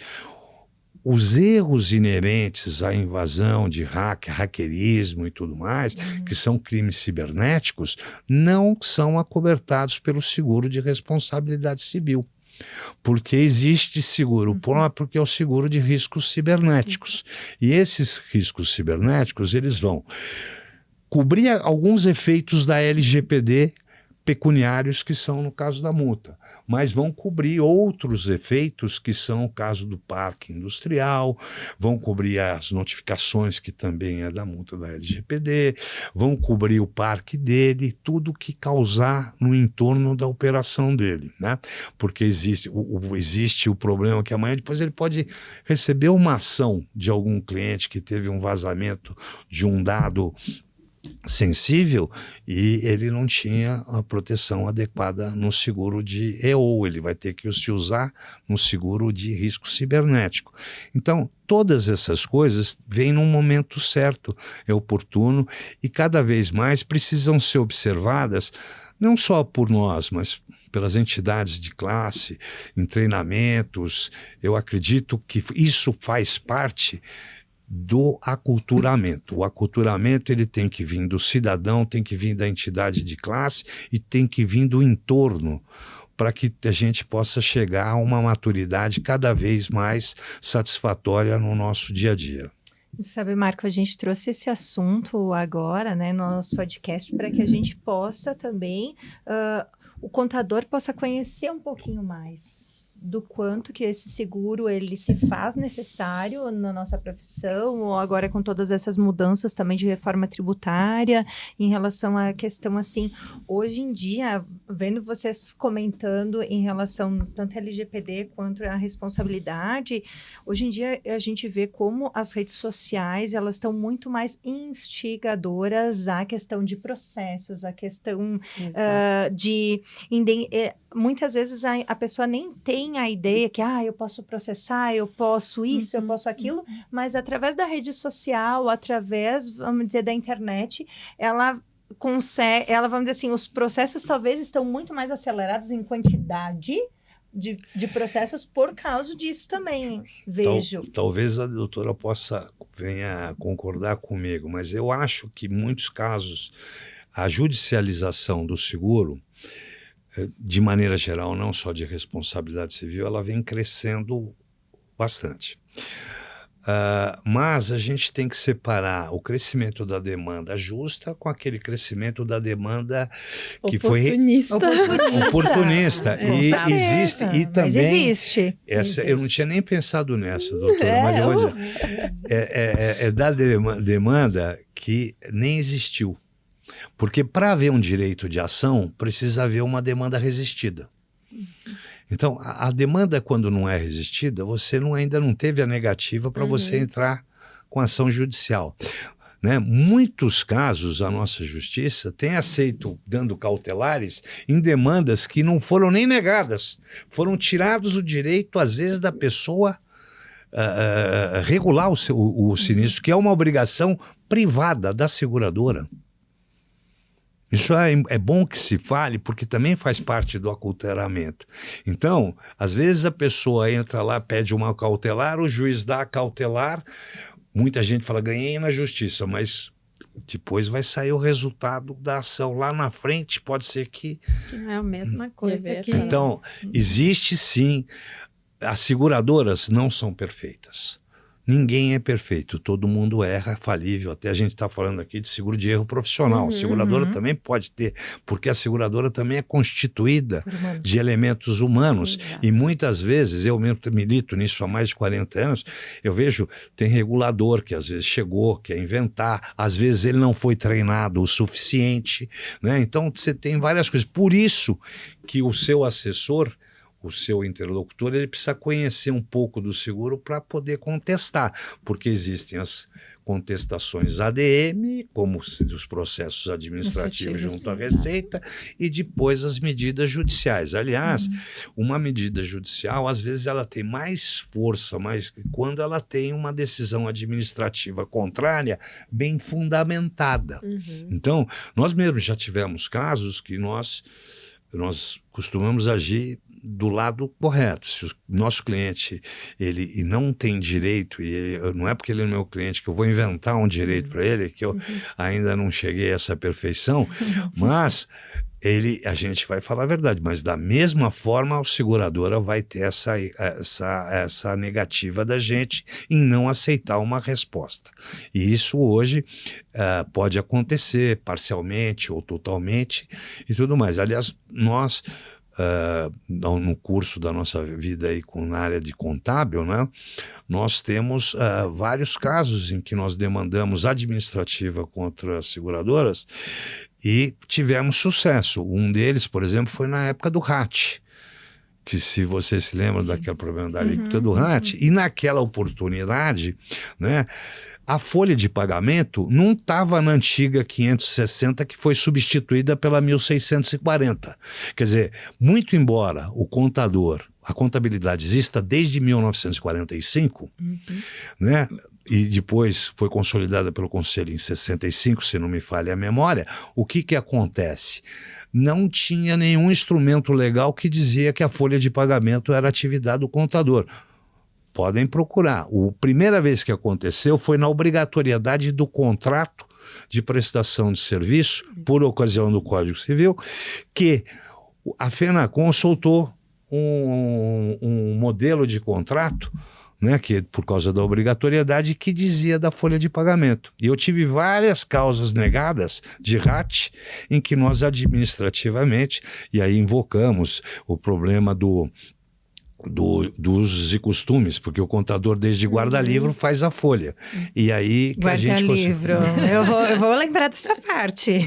os erros inerentes à invasão de hackerismo e tudo mais, que são crimes cibernéticos, não são acobertados pelo seguro de responsabilidade civil. Porque existe seguro próprio, que é o seguro de riscos cibernéticos. E esses riscos cibernéticos, eles vão cobrir alguns efeitos da LGPD pecuniários, que são no caso da multa, mas vão cobrir outros efeitos, que são o caso do parque industrial, vão cobrir as notificações, que também é da multa da LGPD, vão cobrir o parque dele, tudo que causar no entorno da operação dele, né? Porque existe o problema que amanhã depois ele pode receber uma ação de algum cliente que teve um vazamento de um dado sensível e ele não tinha a proteção adequada no seguro de EO, ele vai ter que se usar no seguro de risco cibernético. Então, todas essas coisas vêm num momento certo, é oportuno, e cada vez mais precisam ser observadas, não só por nós, mas pelas entidades de classe, em treinamentos. Eu acredito que isso faz parte do aculturamento. O aculturamento, ele tem que vir do cidadão, tem que vir da entidade de classe e tem que vir do entorno, para que a gente possa chegar a uma maturidade cada vez mais satisfatória no nosso dia a dia. Sabe, Marco, a gente trouxe esse assunto agora, né, no nosso podcast, para que a gente possa também, o contador possa conhecer um pouquinho mais do quanto que esse seguro ele se faz necessário na nossa profissão, ou agora com todas essas mudanças também de reforma tributária, em relação à questão assim, hoje em dia, vendo vocês comentando em relação tanto à LGPD quanto à responsabilidade, hoje em dia a gente vê como as redes sociais, elas estão muito mais instigadoras à questão de processos, à questão muitas vezes a pessoa nem tem a ideia que eu posso processar, eu posso isso, eu posso aquilo, mas através da rede social, através, vamos dizer, da internet, ela consegue, vamos dizer assim, os processos talvez estão muito mais acelerados em quantidade de processos por causa disso também, vejo. Talvez a doutora venha concordar comigo, mas eu acho que em muitos casos a judicialização do seguro, de maneira geral, não só de responsabilidade civil, ela vem crescendo bastante. Mas a gente tem que separar o crescimento da demanda justa com aquele crescimento da demanda que oportunista. E existe, e também mas existe. Eu não tinha nem pensado nessa, doutora, mas eu vou dizer, é da demanda que nem existiu. Porque para haver um direito de ação, precisa haver uma demanda resistida. Então, a demanda, quando não é resistida, você ainda não teve a negativa para você entrar com ação judicial. Né? Muitos casos, a nossa justiça tem aceito, dando cautelares, em demandas que não foram nem negadas. Foram tirados o direito, às vezes, da pessoa regular o sinistro, que é uma obrigação privada da seguradora. Isso é bom que se fale, porque também faz parte do acautelamento. Então, às vezes a pessoa entra lá, pede uma cautelar, o juiz dá a cautelar, muita gente fala, ganhei na justiça, mas depois vai sair o resultado da ação lá na frente, pode ser que... Que não é a mesma coisa que... Então, existe sim, as seguradoras não são perfeitas. Ninguém é perfeito, todo mundo erra, é falível. Até a gente está falando aqui de seguro de erro profissional. A seguradora também pode ter, porque a seguradora também é constituída de elementos humanos. Exato. E muitas vezes, eu mesmo milito nisso há mais de 40 anos, eu vejo, tem regulador que às vezes chegou, quer inventar, às vezes ele não foi treinado o suficiente, né? Então você tem várias coisas. Por isso que o seu assessor, o seu interlocutor, ele precisa conhecer um pouco do seguro para poder contestar, porque existem as contestações ADM, como os processos administrativos junto à Receita, e depois as medidas judiciais. Aliás, uma medida judicial, às vezes, ela tem mais força, quando ela tem uma decisão administrativa contrária bem fundamentada. Então, nós mesmos já tivemos casos que nós costumamos agir do lado correto. Se o nosso cliente ele não tem direito, e não é porque ele é meu cliente que eu vou inventar um direito para ele, que eu ainda não cheguei a essa perfeição, mas a gente vai falar a verdade, mas da mesma forma a seguradora vai ter essa negativa da gente em não aceitar uma resposta. E isso hoje pode acontecer parcialmente ou totalmente e tudo mais. Aliás, nós no curso da nossa vida aí na área de contábil, né, nós temos vários casos em que nós demandamos administrativa contra as seguradoras e tivemos sucesso. Um deles, por exemplo, foi na época do RAT, que se você se lembra daquele problema da alíquota do RAT, e naquela oportunidade, né, a folha de pagamento não estava na antiga 560, que foi substituída pela 1640. Quer dizer, muito embora a contabilidade exista desde 1945, né, e depois foi consolidada pelo Conselho em 65, se não me falha a memória, o que acontece? Não tinha nenhum instrumento legal que dizia que a folha de pagamento era atividade do contador. Podem procurar. A primeira vez que aconteceu foi na obrigatoriedade do contrato de prestação de serviço, por ocasião do Código Civil, que a FENACON soltou um modelo de contrato, né, que por causa da obrigatoriedade, que dizia da folha de pagamento. E eu tive várias causas negadas de RAT em que nós administrativamente, e aí invocamos o problema dos usos e costumes, porque o contador desde guarda-livro faz a folha. E aí que a gente guarda-livro. Eu vou lembrar dessa parte.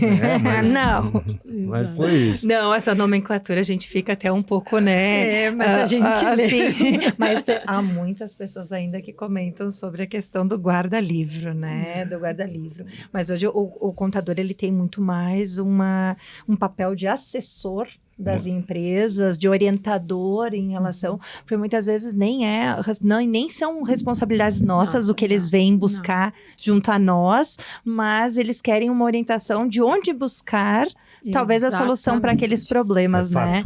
Não. Mas foi isso. Não, essa nomenclatura a gente fica até um pouco, né? Mas a gente assim, mas há muitas pessoas ainda que comentam sobre a questão do guarda-livro, né? Do guarda-livro. Mas hoje o contador ele tem muito mais um papel de assessor das empresas, de orientador em relação, porque muitas vezes nem são responsabilidades nossas o que eles vêm buscar junto a nós, mas eles querem uma orientação de onde buscar talvez a solução para aqueles problemas, né?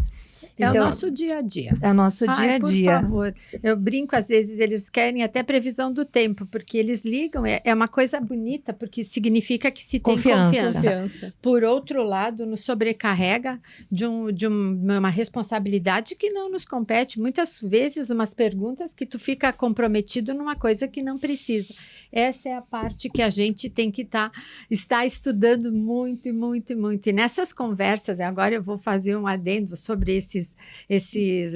É o nosso dia a dia. É o nosso dia a dia. Por favor. Eu brinco, às vezes, eles querem até previsão do tempo, porque eles ligam, é uma coisa bonita, porque significa que se tem confiança. Por outro lado, nos sobrecarrega de uma responsabilidade que não nos compete. Muitas vezes, umas perguntas que tu fica comprometido numa coisa que não precisa. Essa é a parte que a gente tem que estar estudando muito, muito, muito. E nessas conversas, agora eu vou fazer um adendo sobre esses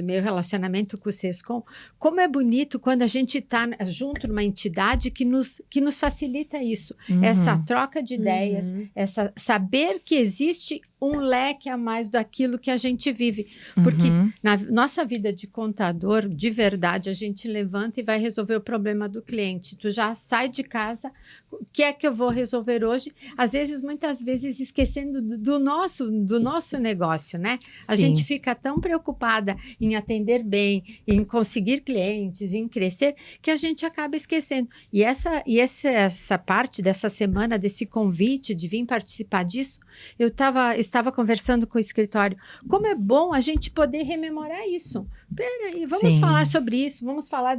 meu relacionamento com o Sescom, como é bonito quando a gente está junto numa entidade que nos facilita isso, essa troca de ideias, essa saber que existe um leque a mais daquilo que a gente vive. Porque na nossa vida de contador, de verdade, a gente levanta e vai resolver o problema do cliente. Tu já sai de casa, o que é que eu vou resolver hoje? Às vezes, muitas vezes, esquecendo do nosso negócio, né? A gente fica tão preocupada em atender bem, em conseguir clientes, em crescer, que a gente acaba esquecendo. E essa parte dessa semana, desse convite de vir participar disso, eu estava conversando com o escritório. Como é bom a gente poder rememorar isso. Peraí, vamos falar sobre isso, vamos falar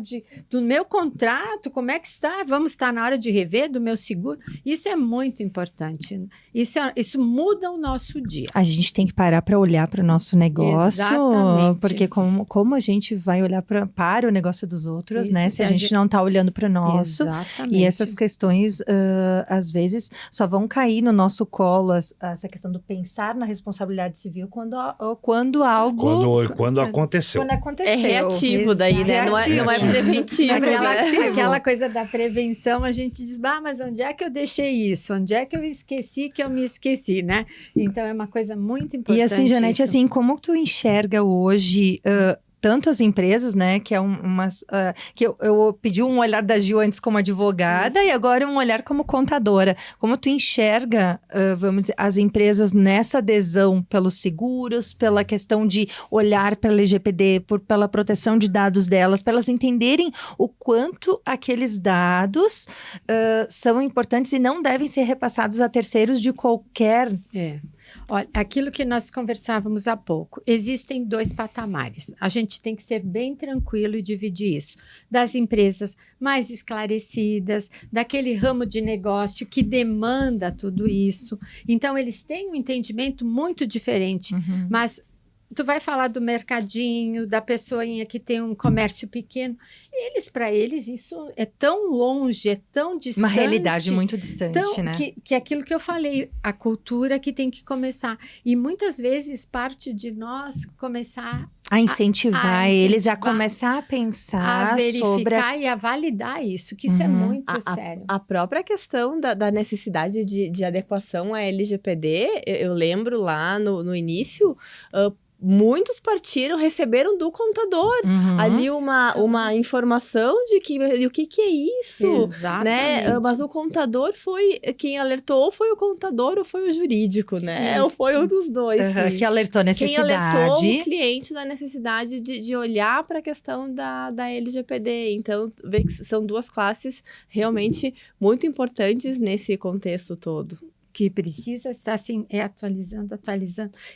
do meu contrato, como é que está, vamos estar na hora de rever do meu seguro. Isso é muito importante. Isso muda o nosso dia. A gente tem que parar para olhar para o nosso negócio. Exatamente. Porque como a gente vai olhar para o negócio dos outros, Isso, né? Se a gente não está olhando para o nosso. Exatamente. E essas questões, às vezes, só vão cair no nosso colo, essa questão do pensar na responsabilidade civil quando algo... Quando aconteceu. Quando aconteceu. É reativo daí, né? Não é preventivo. Aquela coisa da prevenção, a gente diz, mas onde é que eu deixei isso? Onde é que eu esqueci que eu me esqueci, né? Então, é uma coisa muito importante. E assim, Janete, isso. assim, como tu enxerga hoje... tanto as empresas, né, que é que eu pedi um olhar da Gil antes como advogada e agora um olhar como contadora. Como tu enxerga, vamos dizer, as empresas nessa adesão pelos seguros, pela questão de olhar pela LGPD, pela proteção de dados delas, para elas entenderem o quanto aqueles dados são importantes e não devem ser repassados a terceiros de qualquer... Olha, aquilo que nós conversávamos há pouco, existem 2 patamares. A gente tem que ser bem tranquilo e dividir isso. Das empresas mais esclarecidas, daquele ramo de negócio que demanda tudo isso. Então, eles têm um entendimento muito diferente, mas... Tu vai falar do mercadinho, da pessoinha que tem um comércio pequeno. Para eles, isso é tão longe, é tão distante. Uma realidade muito distante, né? Que é aquilo que eu falei, a cultura que tem que começar. E muitas vezes parte de nós começar a incentivar eles a começar a pensar a verificar sobre... e a validar isso, que isso é muito sério. A própria questão da necessidade de adequação à LGPD, eu lembro lá no início... muitos receberam do contador ali uma informação de o que é isso, exatamente, né? Mas o contador quem alertou foi o contador ou foi o jurídico, né? Isso. Ou foi um dos dois. Que alertou a necessidade. Quem alertou o cliente da necessidade de olhar para a questão da LGPD. Então, vê que são 2 classes realmente muito importantes nesse contexto todo. Que precisa estar assim, atualizando.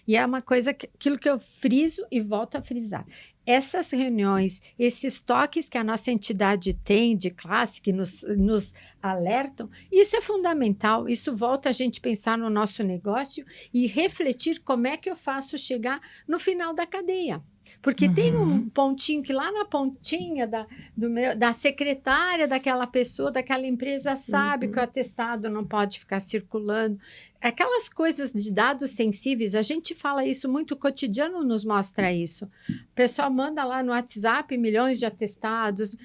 E é uma coisa, aquilo que eu friso e volto a frisar. Essas reuniões, esses toques que a nossa entidade tem de classe, que nos alertam, isso é fundamental. Isso volta a gente pensar no nosso negócio e refletir como é que eu faço chegar no final da cadeia. Porque tem um pontinho que lá na pontinha da secretária daquela pessoa, daquela empresa, sabe que o atestado não pode ficar circulando. Aquelas coisas de dados sensíveis, a gente fala isso muito, o cotidiano nos mostra isso. O pessoal manda lá no WhatsApp milhões de atestados...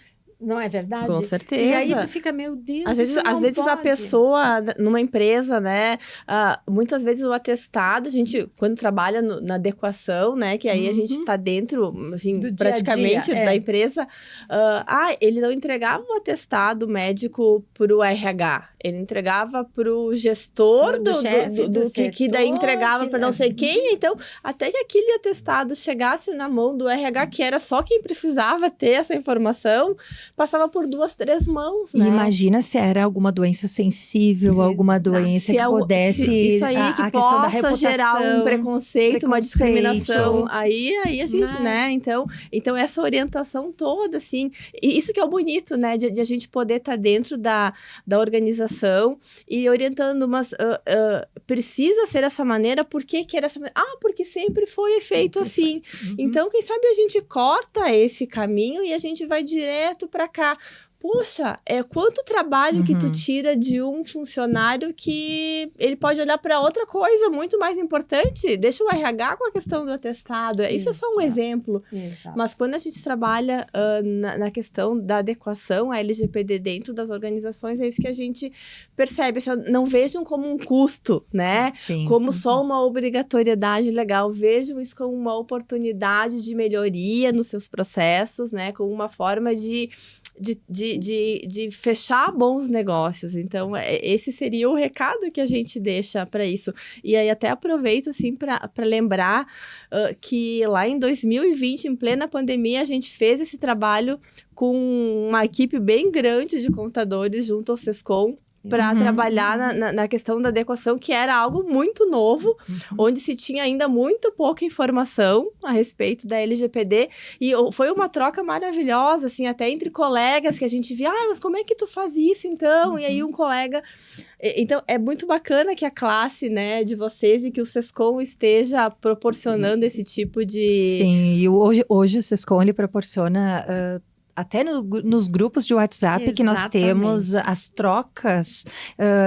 Não é verdade? Com certeza. E aí tu fica, meu Deus, às vezes a pessoa, numa empresa, né, muitas vezes o atestado, a gente, quando trabalha na adequação, né, que aí a gente está dentro, assim, do praticamente da empresa, ele não entregava o atestado médico para o RH, ele entregava para o gestor do chefe, que daí entregava para não sei quem, então, até que aquele atestado chegasse na mão do RH, que era só quem precisava ter essa informação, passava por 2, 3 mãos, né? E imagina se era alguma doença sensível, alguma doença que pudesse... Isso aí que possa gerar um preconceito, uma discriminação. Aí a gente, né? Então, essa orientação toda, assim... E isso que é o bonito, né? De a gente poder estar dentro da organização e orientando, mas precisa ser dessa maneira, por que era essa maneira? Porque sempre foi feito assim. Então, quem sabe a gente corta esse caminho e a gente vai direto para cá. poxa, quanto trabalho que tu tira de um funcionário que ele pode olhar para outra coisa muito mais importante? Deixa o RH com a questão do atestado. Isso é só um exemplo. Exato. Mas quando a gente trabalha na questão da adequação à LGPD dentro das organizações, é isso que a gente percebe. Assim, não vejam como um custo, né? Sim. Como só uma obrigatoriedade legal. Vejam isso como uma oportunidade de melhoria nos seus processos, né? Como uma forma de fechar bons negócios. Então, esse seria o recado que a gente deixa para isso. E aí, até aproveito, assim, para lembrar que lá em 2020, em plena pandemia, a gente fez esse trabalho com uma equipe bem grande de contadores junto ao Sescom, para trabalhar na questão da adequação, que era algo muito novo, onde se tinha ainda muito pouca informação a respeito da LGPD, e foi uma troca maravilhosa, assim, até entre colegas, que a gente via, mas como é que tu faz isso, então? E aí um colega... Então, é muito bacana que a classe, né, de vocês e que o Sescom esteja proporcionando esse tipo de... Sim, e hoje o Sescom, ele proporciona... até nos grupos de WhatsApp que nós temos, as trocas,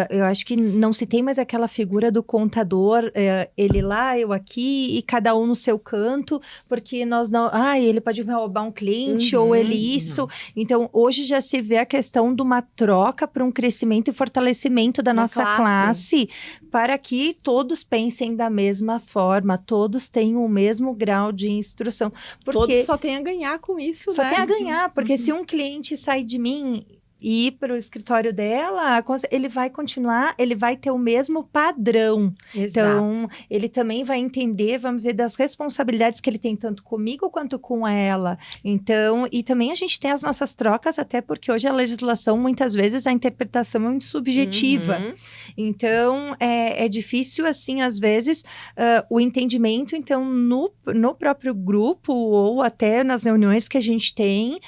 eu acho que não se tem mais aquela figura do contador, ele lá, eu aqui, e cada um no seu canto, porque nós não... ele pode roubar um cliente, ou ele isso. Então, hoje já se vê a questão de uma troca para um crescimento e fortalecimento da nossa classe, para que todos pensem da mesma forma, todos tenham o mesmo grau de instrução. Porque todos só tem a ganhar com isso, só né? tem a ganhar, porque se um cliente sai de mim e ir para o escritório dela, ele vai continuar, ele vai ter o mesmo padrão. Exato. Então, ele também vai entender, vamos dizer, das responsabilidades que ele tem tanto comigo quanto com ela. Então, e também a gente tem as nossas trocas, até porque hoje a legislação, muitas vezes, a interpretação é muito subjetiva. Então, é difícil, assim, às vezes, o entendimento. Então, no próprio grupo, ou até nas reuniões que a gente tem,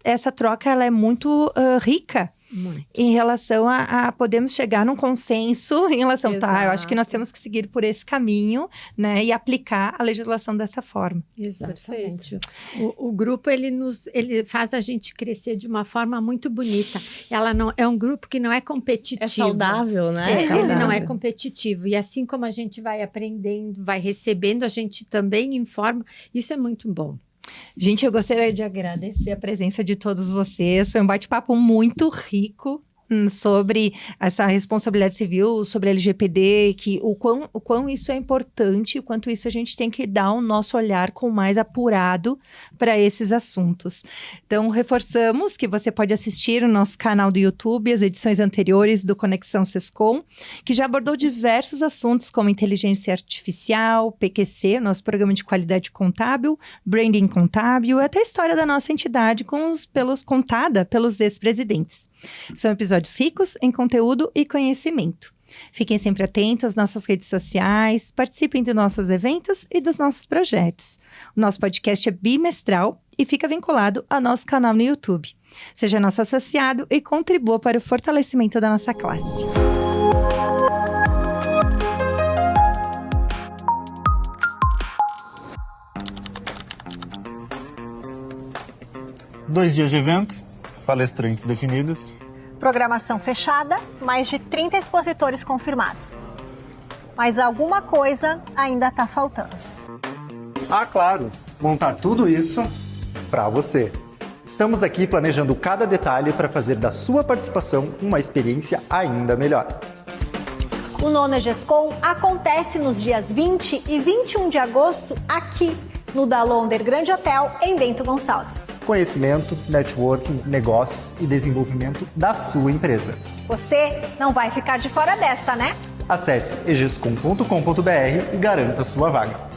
essa troca, ela é muito rica. Em relação a podemos chegar num consenso em relação, eu acho que nós temos que seguir por esse caminho, né, e aplicar a legislação dessa forma. Exatamente. O grupo, ele faz a gente crescer de uma forma muito bonita. Ela não é um grupo que não é competitivo. É saudável, né? Ele não é competitivo. E assim como a gente vai aprendendo, vai recebendo, a gente também informa. Isso é muito bom. Gente, eu gostaria de agradecer a presença de todos vocês. Foi um bate-papo muito rico sobre essa responsabilidade civil, sobre a LGPD, o quão isso é importante, o quanto isso a gente tem que dar o nosso olhar com mais apurado para esses assuntos. Então, reforçamos que você pode assistir o nosso canal do YouTube, as edições anteriores do Conexão Sescom, que já abordou diversos assuntos como inteligência artificial, PQC, nosso programa de qualidade contábil, branding contábil, até a história da nossa entidade contada pelos ex-presidentes. São episódios ricos em conteúdo e conhecimento. Fiquem sempre atentos às nossas redes sociais, participem dos nossos eventos e dos nossos projetos. O nosso podcast é bimestral e fica vinculado ao nosso canal no YouTube. Seja nosso associado e contribua para o fortalecimento da nossa classe. Dois dias de evento, palestrantes definidos. Programação fechada, mais de 30 expositores confirmados. Mas alguma coisa ainda está faltando. Claro, montar tudo isso para você. Estamos aqui planejando cada detalhe para fazer da sua participação uma experiência ainda melhor. O nono EGESCOM acontece nos dias 20 e 21 de agosto aqui no Dalonder Grande Hotel, em Bento Gonçalves. Conhecimento, networking, negócios e desenvolvimento da sua empresa. Você não vai ficar de fora desta, né? Acesse egescom.com.br e garanta sua vaga.